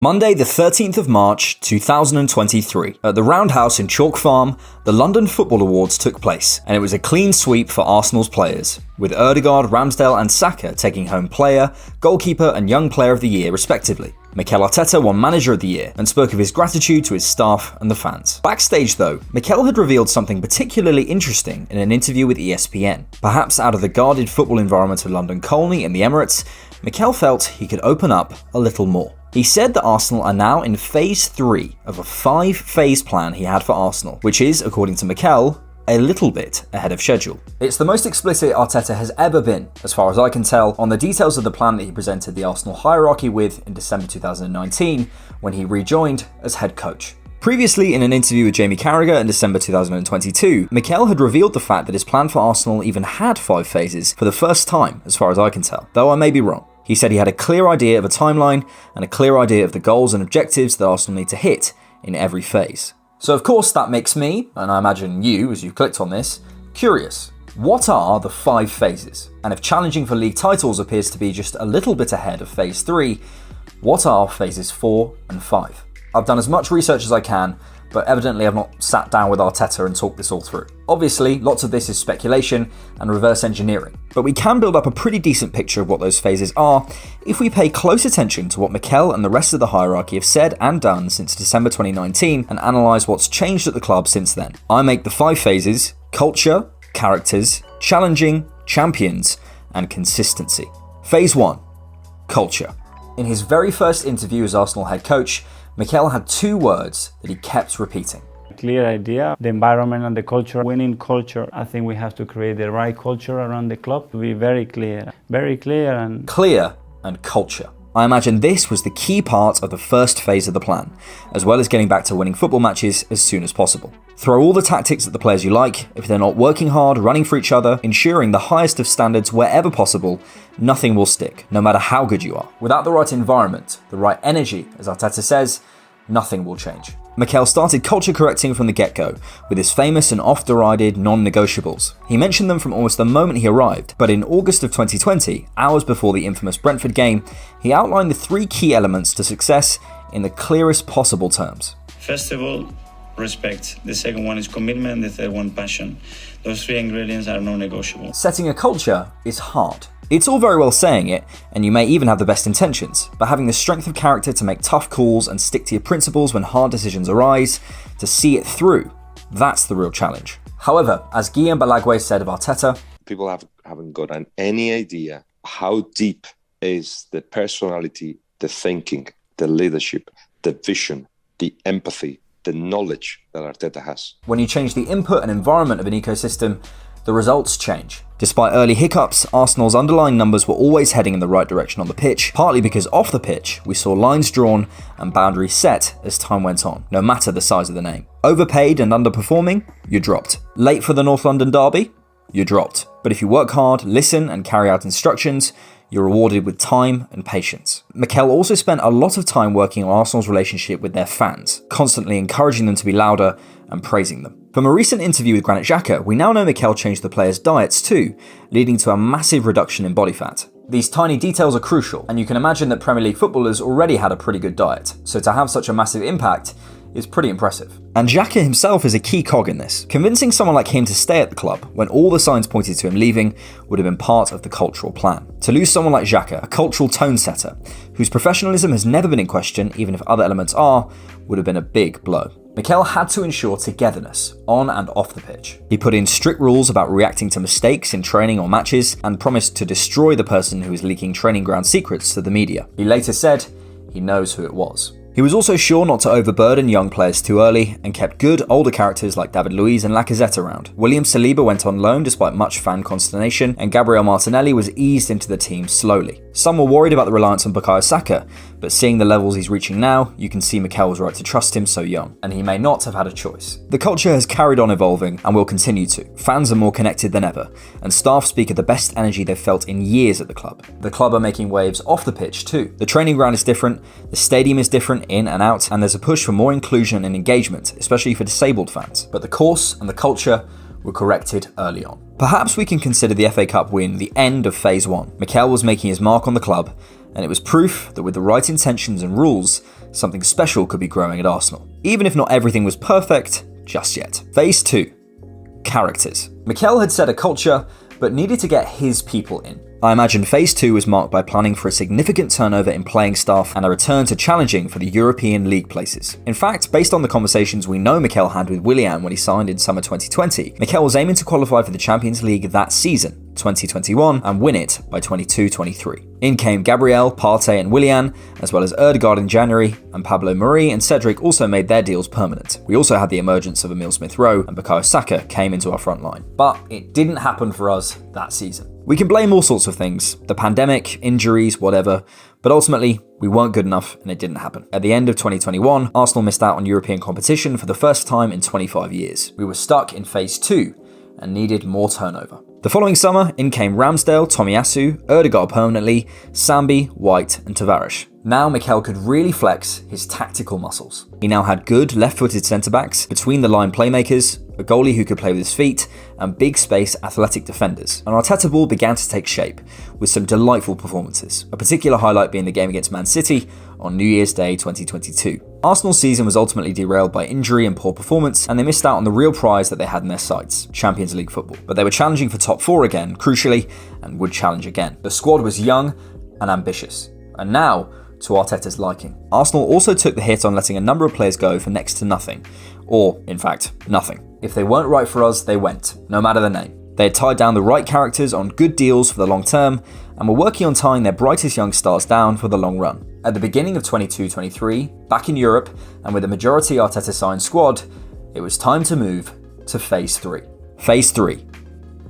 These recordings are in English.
Monday the 13th of March 2023, at the Roundhouse in Chalk Farm, the London Football Awards took place, and it was a clean sweep for Arsenal's players, with Odegaard, Ramsdale and Saka taking home Player, Goalkeeper and Young Player of the Year respectively. Mikel Arteta won Manager of the Year and spoke of his gratitude to his staff and the fans. Backstage though, Mikel had revealed something particularly interesting in an interview with ESPN. Perhaps out of the guarded football environment of London Colney in the Emirates, Mikel felt he could open up a little more. He said that Arsenal are now in phase 3 of a 5-phase plan he had for Arsenal, which is, according to Mikel, a little bit ahead of schedule. It's the most explicit Arteta has ever been, as far as I can tell, on the details of the plan that he presented the Arsenal hierarchy with in December 2019 when he rejoined as head coach. Previously, in an interview with Jamie Carragher in December 2022, Mikel had revealed the fact that his plan for Arsenal even had 5 phases for the first time, as far as I can tell, though I may be wrong. He said he had a clear idea of a timeline and a clear idea of the goals and objectives that Arsenal need to hit in every phase. So of course that makes me, and I imagine you as you clicked on this, curious. What are the 5 phases? And if challenging for league titles appears to be just a little bit ahead of phase 3, what are phases 4 and 5? I've done as much research as I can, but evidently I've not sat down with Arteta and talked this all through. Obviously, lots of this is speculation and reverse engineering, but we can build up a pretty decent picture of what those phases are if we pay close attention to what Mikel and the rest of the hierarchy have said and done since December 2019 and analyse what's changed at the club since then. I make the 5 phases: culture, characters, challenging, champions, and consistency. Phase 1. Culture. In his very first interview as Arsenal head coach, Mikel had 2 words that he kept repeating. Clear idea, the environment and the culture, winning culture. I think we have to create the right culture around the club to be very clear and... Clear and culture. I imagine this was the key part of the first phase of the plan, as well as getting back to winning football matches as soon as possible. Throw all the tactics at the players you like, if they're not working hard, running for each other, ensuring the highest of standards wherever possible, nothing will stick, no matter how good you are. Without the right environment, the right energy, as Arteta says, nothing will change. Mikel started culture correcting from the get-go, with his famous and oft-derided non-negotiables. He mentioned them from almost the moment he arrived, but in August of 2020, hours before the infamous Brentford game, he outlined the 3 key elements to success in the clearest possible terms. First of all, respect. The second one is commitment, and the third one, passion. Those 3 ingredients are non-negotiable. Setting a culture is hard. It's all very well saying it, and you may even have the best intentions, but having the strength of character to make tough calls and stick to your principles when hard decisions arise, to see it through, that's the real challenge. However, as Guillaume Balagwe said of Arteta, people haven't gotten any idea how deep is the personality, the thinking, the leadership, the vision, the empathy, the knowledge that Arteta has. When you change the input and environment of an ecosystem, the results change. Despite early hiccups, Arsenal's underlying numbers were always heading in the right direction on the pitch, partly because off the pitch, we saw lines drawn and boundaries set as time went on, no matter the size of the name. Overpaid and underperforming? You're dropped. Late for the North London derby? You're dropped. But if you work hard, listen and carry out instructions, you're rewarded with time and patience. Mikel also spent a lot of time working on Arsenal's relationship with their fans, constantly encouraging them to be louder and praising them. From a recent interview with Granit Xhaka, we now know Mikel changed the players' diets too, leading to a massive reduction in body fat. These tiny details are crucial, and you can imagine that Premier League footballers already had a pretty good diet, so to have such a massive impact is pretty impressive. And Xhaka himself is a key cog in this. Convincing someone like him to stay at the club when all the signs pointed to him leaving would have been part of the cultural plan. To lose someone like Xhaka, a cultural tone setter, whose professionalism has never been in question, even if other elements are, would have been a big blow. Mikel had to ensure togetherness, on and off the pitch. He put in strict rules about reacting to mistakes in training or matches, and promised to destroy the person who was leaking training ground secrets to the media. He later said he knows who it was. He was also sure not to overburden young players too early and kept good older characters like David Luiz and Lacazette around. William Saliba went on loan despite much fan consternation, and Gabriel Martinelli was eased into the team slowly. Some were worried about the reliance on Bukayo Saka, but seeing the levels he's reaching now, you can see Mikel was right to trust him so young, and he may not have had a choice. The culture has carried on evolving and will continue to. Fans are more connected than ever, and staff speak of the best energy they've felt in years at the club. The club are making waves off the pitch too. The training ground is different, the stadium is different in and out, and there's a push for more inclusion and engagement, especially for disabled fans. But the course and the culture were corrected early on. Perhaps we can consider the FA Cup win the end of phase 1. Mikel was making his mark on the club, and it was proof that with the right intentions and rules, something special could be growing at Arsenal, even if not everything was perfect just yet. Phase 2. Characters. Mikel had set a culture, but needed to get his people in. I imagine Phase 2 was marked by planning for a significant turnover in playing staff and a return to challenging for the European League places. In fact, based on the conversations we know Mikel had with Willian when he signed in summer 2020, Mikel was aiming to qualify for the Champions League that season, 2021, and win it by 22-23. In came Gabriel, Partey and Willian, as well as Odegaard in January, and Pablo Mari and Cedric also made their deals permanent. We also had the emergence of Emile Smith-Rowe, and Bukayo Saka came into our front line. But it didn't happen for us that season. We can blame all sorts of things, the pandemic, injuries, whatever, but ultimately, we weren't good enough and it didn't happen. At the end of 2021, Arsenal missed out on European competition for the first time in 25 years. We were stuck in Phase 2 and needed more turnover. The following summer, in came Ramsdale, Tomiyasu, Odegaard permanently, Sambi, White and Tavares. Now Mikel could really flex his tactical muscles. He now had good left-footed centre-backs, between the line playmakers, a goalie who could play with his feet, and big space athletic defenders. And Arteta ball began to take shape, with some delightful performances, a particular highlight being the game against Man City on New Year's Day 2022. Arsenal's season was ultimately derailed by injury and poor performance, and they missed out on the real prize that they had in their sights, Champions League football. But they were challenging for top 4 again, crucially, and would challenge again. The squad was young and ambitious, and now to Arteta's liking. Arsenal also took the hit on letting a number of players go for next to nothing, or, in fact, nothing. If they weren't right for us, they went, no matter the name. They had tied down the right characters on good deals for the long term, and were working on tying their brightest young stars down for the long run. At the beginning of 22-23, back in Europe, and with a majority Arteta-signed squad, it was time to move to Phase 3. Phase 3.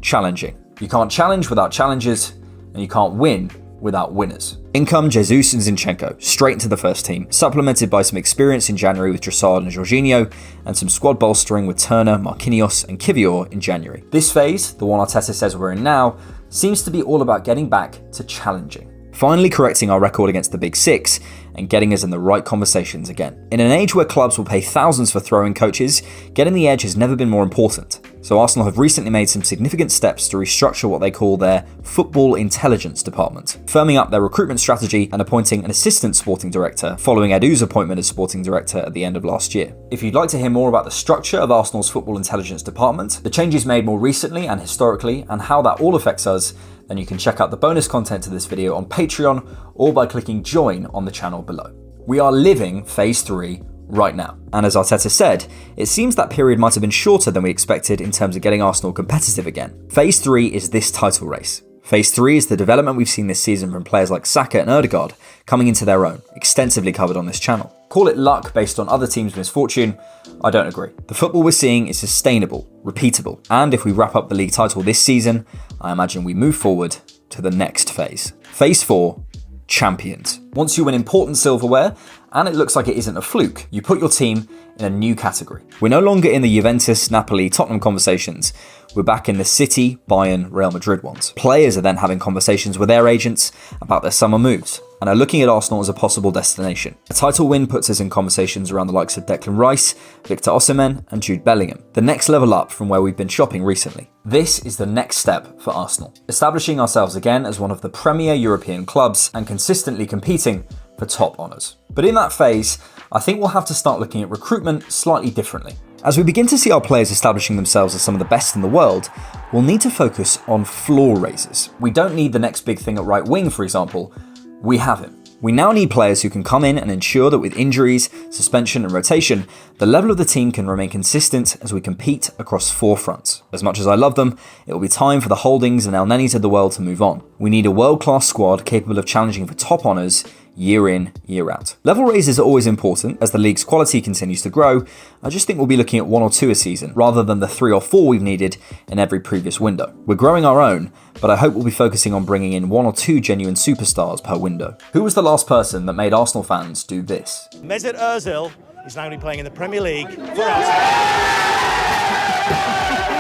Challenging. You can't challenge without challengers, and you can't win without winners. In come Jesus and Zinchenko, straight into the first team, supplemented by some experience in January with Trossard and Jorginho, and some squad bolstering with Turner, Marquinhos and Kivior in January. This phase, the one Arteta says we're in now, seems to be all about getting back to challenging. Finally correcting our record against the Big Six and getting us in the right conversations again. In an age where clubs will pay thousands for throwing coaches, getting the edge has never been more important. So Arsenal have recently made some significant steps to restructure what they call their football intelligence department, firming up their recruitment strategy and appointing an assistant sporting director following Edu's appointment as sporting director at the end of last year. If you'd like to hear more about the structure of Arsenal's football intelligence department, the changes made more recently and historically, and how that all affects us, then you can check out the bonus content to this video on Patreon or by clicking join on the channel below. We are living Phase 3 right now. And as Arteta said, it seems that period might have been shorter than we expected in terms of getting Arsenal competitive again. Phase 3 is this title race. Phase 3 is the development we've seen this season from players like Saka and Odegaard coming into their own, extensively covered on this channel. Call it luck based on other teams' misfortune, I don't agree. The football we're seeing is sustainable, repeatable, and if we wrap up the league title this season, I imagine we move forward to the next phase. Phase 4, champions. Once you win important silverware, and it looks like it isn't a fluke, you put your team in a new category. We're no longer in the Juventus, Napoli, Tottenham conversations. We're back in the City, Bayern, Real Madrid ones. Players are then having conversations with their agents about their summer moves, and are looking at Arsenal as a possible destination. A title win puts us in conversations around the likes of Declan Rice, Victor Osimhen and Jude Bellingham, the next level up from where we've been shopping recently. This is the next step for Arsenal, establishing ourselves again as one of the premier European clubs and consistently competing for top honours. But in that phase, I think we'll have to start looking at recruitment slightly differently. As we begin to see our players establishing themselves as some of the best in the world, we'll need to focus on floor raisers. We don't need the next big thing at right wing, for example. We have him. We now need players who can come in and ensure that with injuries, suspension and rotation, the level of the team can remain consistent as we compete across 4 fronts. As much as I love them, it will be time for the Holdings and El Nenis of the world to move on. We need a world-class squad capable of challenging for top honours year in, year out. Level raises are always important as the league's quality continues to grow. I just think we'll be looking at 1 or 2 a season, rather than the 3 or 4 we've needed in every previous window. We're growing our own, but I hope we'll be focusing on bringing in 1 or 2 genuine superstars per window. Who was the last person that made Arsenal fans do this? Mesut Ozil is now going to be playing in the Premier League for Arsenal.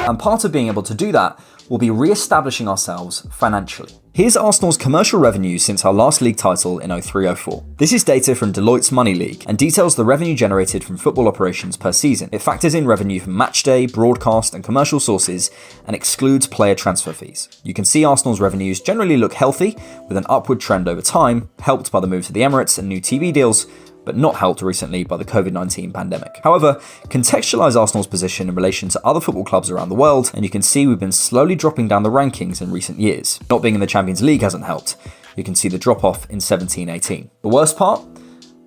And part of being able to do that will be re-establishing ourselves financially. Here's Arsenal's commercial revenue since our last league title in 03-04. This is data from Deloitte's Money League and details the revenue generated from football operations per season. It factors in revenue from matchday, broadcast and commercial sources and excludes player transfer fees. You can see Arsenal's revenues generally look healthy with an upward trend over time, helped by the move to the Emirates and new TV deals, but not helped recently by the COVID-19 pandemic. However, contextualise Arsenal's position in relation to other football clubs around the world, and you can see we've been slowly dropping down the rankings in recent years. Not being in the Champions League hasn't helped. You can see the drop-off in 17-18. The worst part?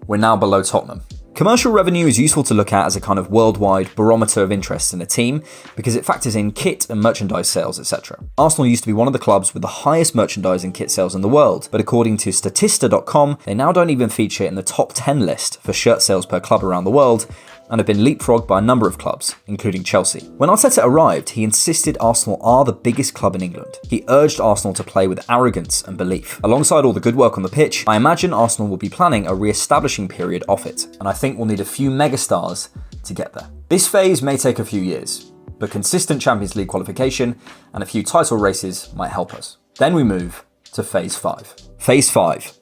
We're now below Tottenham. Commercial revenue is useful to look at as a kind of worldwide barometer of interest in a team because it factors in kit and merchandise sales, etc. Arsenal used to be one of the clubs with the highest merchandise and kit sales in the world, but according to Statista.com, they now don't even feature in the top 10 list for shirt sales per club around the world, and have been leapfrogged by a number of clubs, including Chelsea. When Arteta arrived, he insisted Arsenal are the biggest club in England. He urged Arsenal to play with arrogance and belief. Alongside all the good work on the pitch, I imagine Arsenal will be planning a re-establishing period off it, and I think we'll need a few megastars to get there. This phase may take a few years, but consistent Champions League qualification and a few title races might help us. Then we move to Phase 5. Phase 5.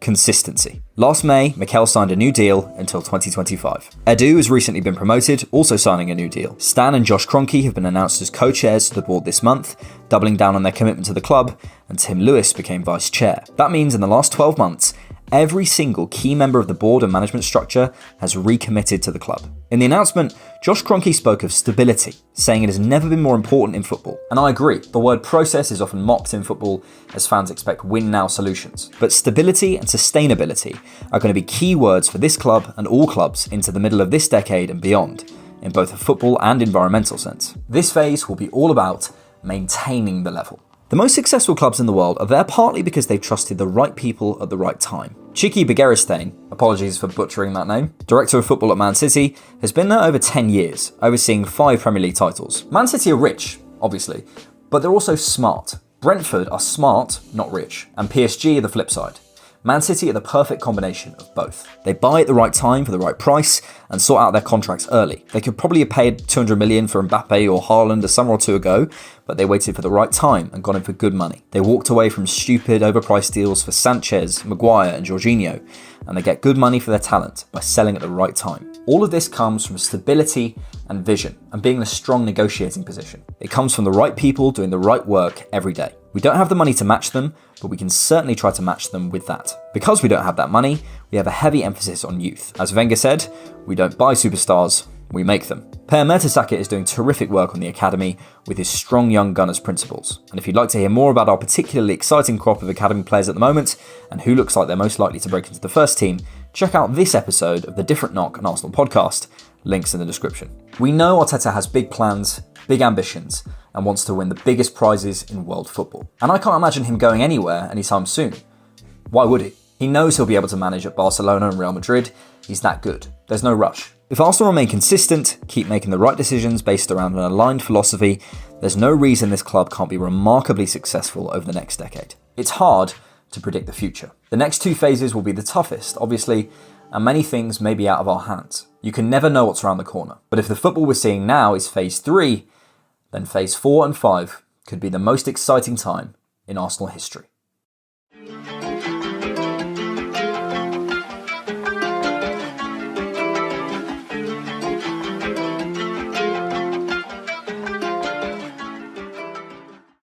Consistency. Last May, Mikel signed a new deal until 2025. Edu has recently been promoted, also signing a new deal. Stan and Josh Kroenke have been announced as co-chairs to the board this month, doubling down on their commitment to the club, and Tim Lewis became vice chair. That means in the last 12 months, every single key member of the board and management structure has recommitted to the club. In the announcement, Josh Kroenke spoke of stability, saying it has never been more important in football. And I agree, the word process is often mocked in football as fans expect win-now solutions. But stability and sustainability are going to be key words for this club and all clubs into the middle of this decade and beyond, in both a football and environmental sense. This phase will be all about maintaining the level. The most successful clubs in the world are there partly because they've trusted the right people at the right time. Chiki Begiristain, apologies for butchering that name, director of football at Man City, has been there over 10 years, overseeing 5 Premier League titles. Man City are rich, obviously, but they're also smart. Brentford are smart, not rich, and PSG are the flip side. Man City are the perfect combination of both. They buy at the right time for the right price and sort out their contracts early. They could probably have paid 200 million for Mbappe or Haaland a summer or two ago, but they waited for the right time and got in for good money. They walked away from stupid, overpriced deals for Sanchez, Maguire and Jorginho, and they get good money for their talent by selling at the right time. All of this comes from stability and vision and being in a strong negotiating position. It comes from the right people doing the right work every day. We don't have the money to match them, but we can certainly try to match them with that. Because we don't have that money, we have a heavy emphasis on youth. As Wenger said, we don't buy superstars, we make them. Per Mertesacker is doing terrific work on the academy with his strong young gunners principles. And if you'd like to hear more about our particularly exciting crop of academy players at the moment and who looks like they're most likely to break into the first team, check out this episode of the Different Knock and Arsenal podcast. Links in the description. We know Arteta has big plans, big ambitions, and wants to win the biggest prizes in world football. And I can't imagine him going anywhere anytime soon. Why would he? He knows he'll be able to manage at Barcelona and Real Madrid. He's that good. There's no rush. If Arsenal remain consistent, keep making the right decisions based around an aligned philosophy, there's no reason this club can't be remarkably successful over the next decade. It's hard to predict the future. The next 2 phases will be the toughest, obviously, and many things may be out of our hands. You can never know what's around the corner. But if the football we're seeing now is phase 3, then phase 4 and 5 could be the most exciting time in Arsenal history.